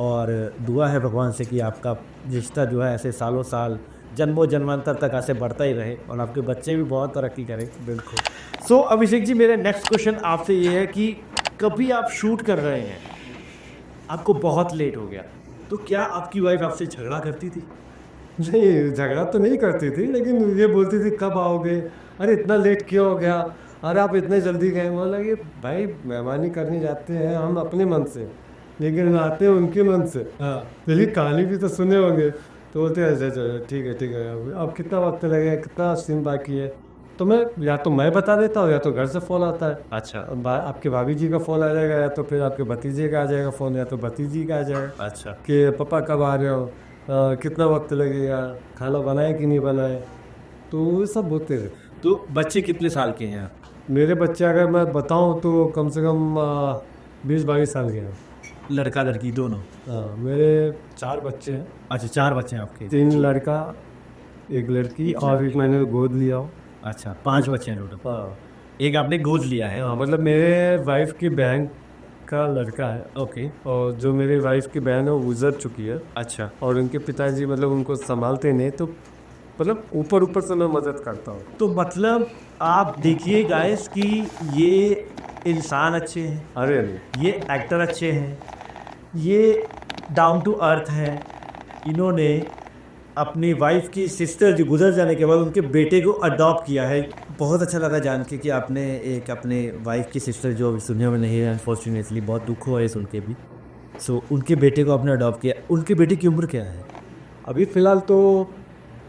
और दुआ है भगवान से कि आपका रिश्ता जो है ऐसे सालों साल जन्मों जन्मांतर तक ऐसे बढ़ता ही रहे और आपके बच्चे भी बहुत तरक्की करें। बिल्कुल। सो अभिषेक जी, मेरा नेक्स्ट क्वेश्चन आपसे ये है कि कभी आप शूट कर रहे हैं, आपको बहुत लेट हो गया, तो क्या आपकी वाइफ आपसे झगड़ा करती थी? नहीं, झगड़ा तो नहीं करती थी, लेकिन ये बोलती थी कब आओगे, अरे इतना लेट क्यों हो गया, अरे आप इतने जल्दी गए। बोला कि भाई मेहमानी करने जाते हैं हम अपने मन से, लेकिन आते हैं उनके मन से। हाँ, लेकिन कहानी भी तो सुने होंगे। तो बोलते हैं अच्छा चलो ठीक है, अब कितना वक्त लगेगा, कितना सीन बाकी है। तो मैं बता देता हूँ, या तो घर से फ़ोन आता है। अच्छा। आपके भाभी जी का फ़ोन आ जाएगा, या तो फिर आपके भतीजे का आ जाएगा फ़ोन, या तो भतीजी का आ जाएगा। अच्छा। कि पापा कब आ रहे हो, कितना वक्त लगेगा, खाना बनाए कि नहीं बनाए, तो वो सब बोलते थे। तो बच्चे कितने साल के हैं? मेरे बच्चे अगर मैं बताऊं तो कम से कम 20-22 साल के हैं। लड़का लड़की दोनों? हाँ, मेरे 4 बच्चे हैं। अच्छा, 4 बच्चे हैं आपके? 3 लड़का 1 लड़की, और एक मैंने गोद लिया हो। अच्छा, 5 बच्चे हैं टोटल। हाँ, एक आपने गोद लिया है? हाँ, मतलब मेरे वाइफ की बहन का लड़का है। ओके। और जो मेरी वाइफ की बहन है वो गुजर चुकी है। अच्छा। और उनके पिताजी मतलब उनको संभालते नहीं, तो मतलब ऊपर से मैं मदद करता हूँ। तो मतलब आप देखिए गाइस कि ये इंसान अच्छे हैं, अरे नहीं, ये एक्टर अच्छे हैं, ये डाउन टू अर्थ हैं। इन्होंने अपनी वाइफ की सिस्टर जो गुजर जाने के बाद उनके बेटे को अडॉप्ट किया है। बहुत अच्छा लगा जान के कि आपने एक अपने वाइफ की सिस्टर जो अभी सुनने में नहीं है, अनफॉर्चुनेटली बहुत दुख हुआ है सुन के भी। सो उनके बेटे को आपने अडॉप्ट किया। उनके बेटे की उम्र क्या है? अभी फ़िलहाल तो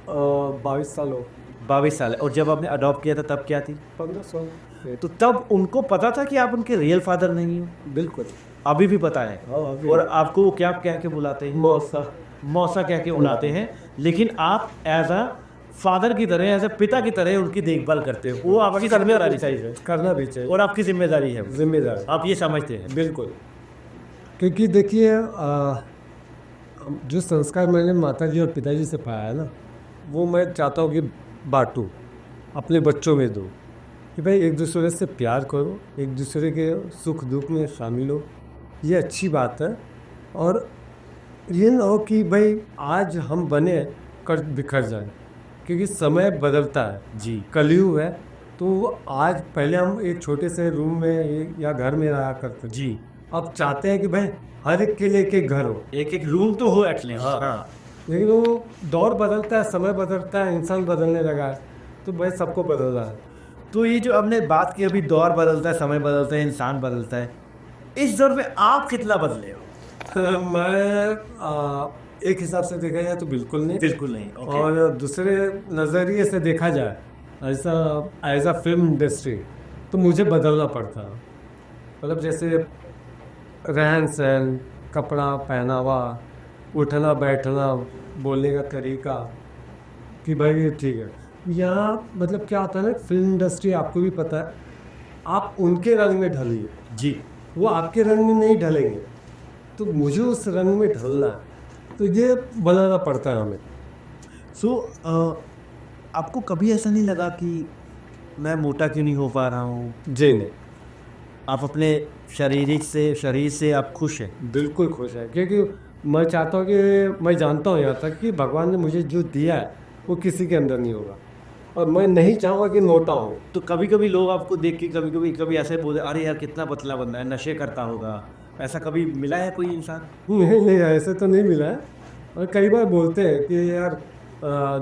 22 साल हो। 22 साल है। और जब आपने अडॉप्ट किया था तब क्या थी? 15 साल। तो तब उनको पता था कि आप उनके रियल फादर नहीं हो? बिल्कुल। अभी भी पता है? हाँ, अभी। और आपको वो क्या कह के बुलाते हैं? मौसा कह के बुलाते हैं। लेकिन आप एज अ फादर की तरह, एज अ पिता की तरह उनकी देखभाल करते हो। वो आपकी जिम्मेदारी चाहिए, करना भी चाहिए, और आपकी जिम्मेदारी है, जिम्मेदार आप ये समझते हैं? बिल्कुल। क्योंकि देखिए जो संस्कार मैंने माताजी और पिताजी से पाया है ना, वो मैं चाहता हूँ कि बांटूँ, अपने बच्चों में दूँ, कि भाई एक दूसरे से प्यार करो, एक दूसरे के सुख दुख में शामिल हो। ये अच्छी बात है। और ये ना हो कि भाई आज हम बने कर बिखर जाए, क्योंकि समय बदलता है, जी कलयुग है। तो आज पहले हम एक छोटे से रूम में या घर में रहा करते थे, जी, अब चाहते हैं कि भाई हर एक के लिए एक घर हो। एक एक रूम तो हो एटलीस्ट। हाँ लेकिन वो दौर बदलता है, समय बदलता है, इंसान बदलने लगा है, तो भाई सबको बदल रहा है। तो ये जो हमने बात की अभी, दौर बदलता है, समय बदलता है, इंसान बदलता है, इस दौर में आप कितना बदले हो? मैं एक हिसाब से देखा जाए तो बिल्कुल नहीं, बिल्कुल नहीं। ओके। और दूसरे नज़रिए से देखा जाए ऐसा एज अ फिल्म इंडस्ट्री तो मुझे बदलना पड़ता है। मतलब जैसे रहन सहन, कपड़ा पहनावा, उठना बैठना, बोलने का तरीका, कि भाई ये ठीक है। यहाँ मतलब क्या होता है ना, फिल्म इंडस्ट्री आपको भी पता है, आप उनके रंग में ढलिए, जी वो आपके रंग में नहीं ढलेंगे, तो मुझे उस रंग में ढलना है, तो ये बनाना पड़ता है हमें। सो आपको कभी ऐसा नहीं लगा कि मैं मोटा क्यों नहीं हो पा रहा हूँ? जी नहीं, आप अपने शरीर से आप खुश हैं? बिल्कुल खुश है, क्योंकि मैं चाहता हूँ कि मैं जानता हूँ यहाँ तक कि भगवान ने मुझे जो दिया है वो किसी के अंदर नहीं होगा, और मैं नहीं चाहूँगा कि मोटा हूँ। तो कभी कभी लोग आपको देख के कभी ऐसे बोले, अरे यार कितना पतला बंदा है, नशे करता होगा, ऐसा कभी मिला है कोई इंसान? नहीं नहीं, ऐसे तो नहीं मिला है। और कई बार बोलते हैं कि यार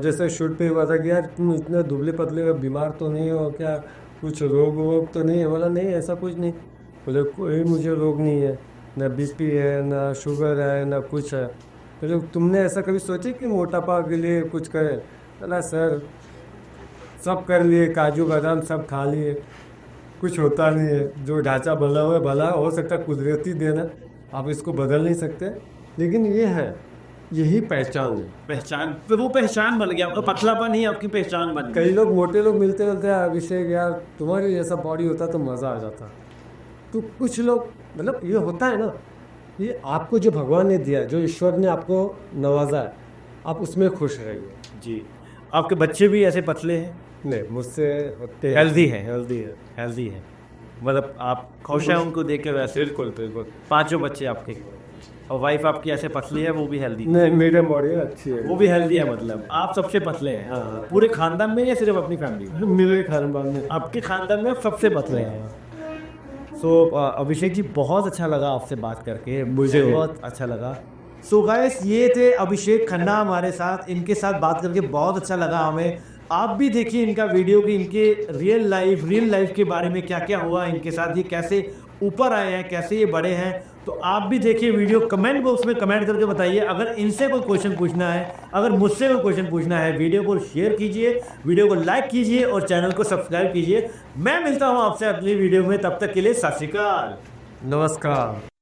जैसे शूट पे हुआ था कि यार तुम इतने दुबले पतले हो, बीमार तो नहीं हो क्या, कुछ रोग वोग तो नहीं है? बोला नहीं, ऐसा कुछ नहीं। बोले कोई मुझे रोग नहीं है, ना बीपी है, ना शुगर है, ना कुछ है। बोले तुमने ऐसा कभी सोचे कि मोटापा के लिए कुछ करे? बोला सर सब कर लिए, काजू बादाम सब खा लिए, कुछ होता नहीं है। जो ढांचा भला हुआ है भला हो सकता है, कुदरती देना, आप इसको बदल नहीं सकते। लेकिन ये है, यही पहचान है। पहचान, वो पहचान बन गया, आपका पतलापन ही आपकी पहचान बन गई। कई लोग मोटे लोग मिलते मिलते हैं, अभिषेक यार तुम्हारे जैसा बॉडी होता तो मज़ा आ जाता। तो कुछ लोग, मतलब ये होता है ना, ये आपको जो भगवान ने दिया, जो ईश्वर ने आपको नवाजा है, आप उसमें खुश रहिए। जी, आपके बच्चे भी ऐसे पतले हैं? नहीं, मुझसे होते हैं। हेल्दी है, मतलब आप खुश हैं उनको देख के? वैसे बिल्कुल बिल्कुल। 5 बच्चे आपके, और वाइफ आपकी ऐसे पतली है, वो भी हेल्दी? नहीं, मेरे बॉडी अच्छी है। वो भी हेल्दी है, मतलब आप सबसे पतले हैं? हाँ। पूरे खानदान में या सिर्फ अपनी फैमिली में? मेरे खानदान में। आपके खानदान में सबसे पतले हैं। सो अभिषेक जी, बहुत अच्छा लगा आपसे बात करके, मुझे बहुत अच्छा लगा। सो गाइस, ये थे अभिषेक खन्ना हमारे साथ, इनके साथ बात करके बहुत अच्छा लगा हमें। आप भी देखिए इनका वीडियो कि इनके रियल लाइफ के बारे में क्या क्या हुआ इनके साथ, ये कैसे ऊपर आए हैं, कैसे ये बड़े हैं। तो आप भी देखिए वीडियो, कमेंट बॉक्स में कमेंट करके बताइए अगर इनसे कोई क्वेश्चन पूछना है, अगर मुझसे कोई क्वेश्चन पूछना है। वीडियो को शेयर कीजिए, वीडियो को लाइक कीजिए और चैनल को सब्सक्राइब कीजिए। मैं मिलता हूँ आपसे अगली वीडियो में, तब तक के लिए सत श्री अकाल, नमस्कार।